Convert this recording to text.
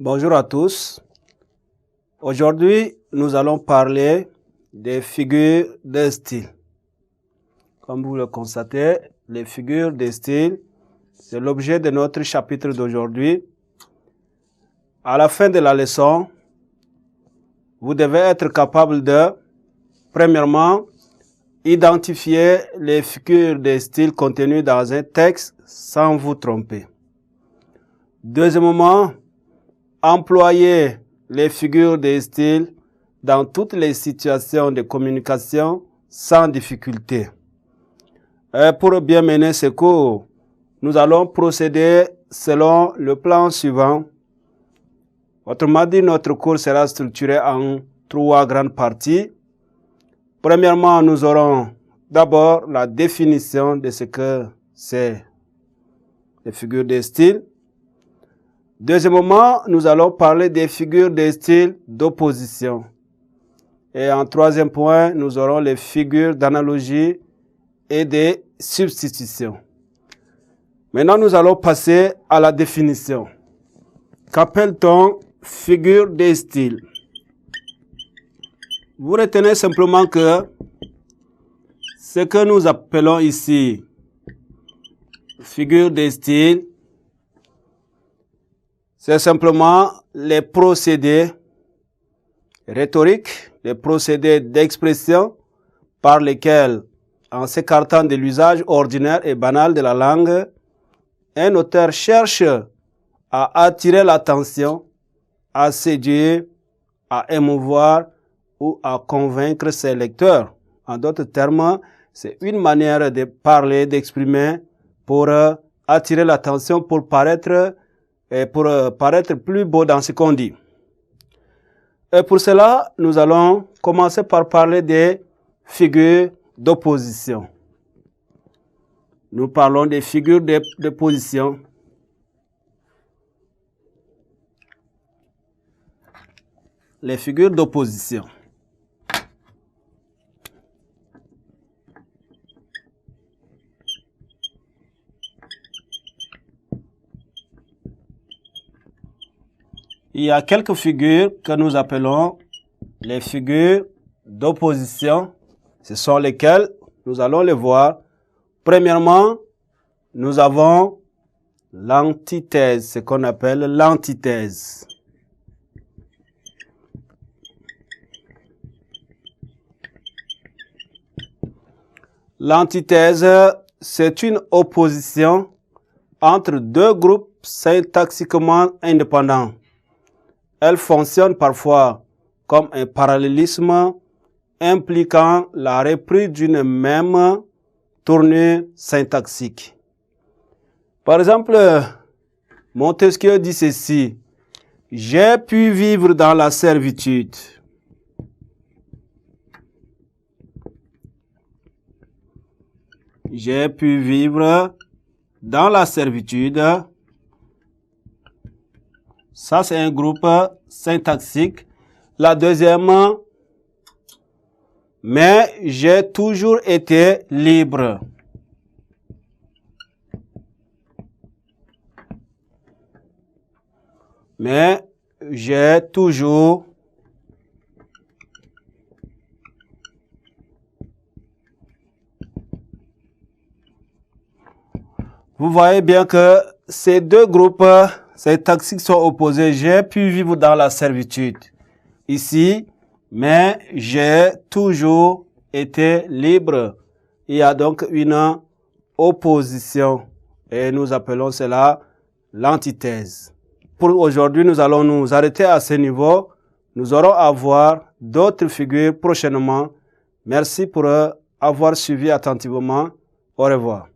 Bonjour à tous. Aujourd'hui, nous allons parler des figures de style. Comme vous le constatez, les figures de style, c'est l'objet de notre chapitre d'aujourd'hui. À la fin de la leçon, vous devez être capable de, premièrement, identifier les figures de style contenues dans un texte sans vous tromper. Deuxièmement, employer les figures de style dans toutes les situations de communication sans difficulté. Pour bien mener ce cours, nous allons procéder selon le plan suivant. Autrement dit, notre cours sera structuré en 3 grandes parties. Premièrement, nous aurons d'abord la définition de ce que c'est les figures de style. Deuxièmement, nous allons parler des figures de style d'opposition. Et en troisième point, nous aurons les figures d'analogie et de substitution. Maintenant, nous allons passer à la définition. Qu'appelle-t-on figure de style? Vous retenez simplement que ce que nous appelons ici figure de style, c'est simplement les procédés rhétoriques, les procédés d'expression par lesquels, en s'écartant de l'usage ordinaire et banal de la langue, un auteur cherche à attirer l'attention, à séduire, à émouvoir ou à convaincre ses lecteurs. En d'autres termes, c'est une manière de parler, d'exprimer pour attirer l'attention, pour paraître plus beau dans ce qu'on dit. Et pour cela, nous allons commencer par parler des figures d'opposition. Nous parlons des figures d'opposition. Les figures d'opposition. Il y a quelques figures que nous appelons les figures d'opposition. Ce sont lesquelles nous allons les voir. Premièrement, nous avons l'antithèse, ce qu'on appelle l'antithèse. L'antithèse, c'est une opposition entre deux groupes syntaxiquement indépendants. Elle fonctionne parfois comme un parallélisme impliquant la reprise d'une même tournure syntaxique. Par exemple, Montesquieu dit ceci: « J'ai pu vivre dans la servitude. » J'ai pu vivre dans la servitude. Ça, c'est un groupe syntaxique. La deuxième, mais j'ai toujours été libre. Mais j'ai toujours Vous voyez bien que ces deux groupes syntaxiques sont opposés. J'ai pu vivre dans la servitude. Ici, mais j'ai toujours été libre. Il y a donc une opposition et nous appelons cela l'antithèse. Pour aujourd'hui, nous allons nous arrêter à ce niveau. Nous aurons à voir d'autres figures prochainement. Merci pour avoir suivi attentivement. Au revoir.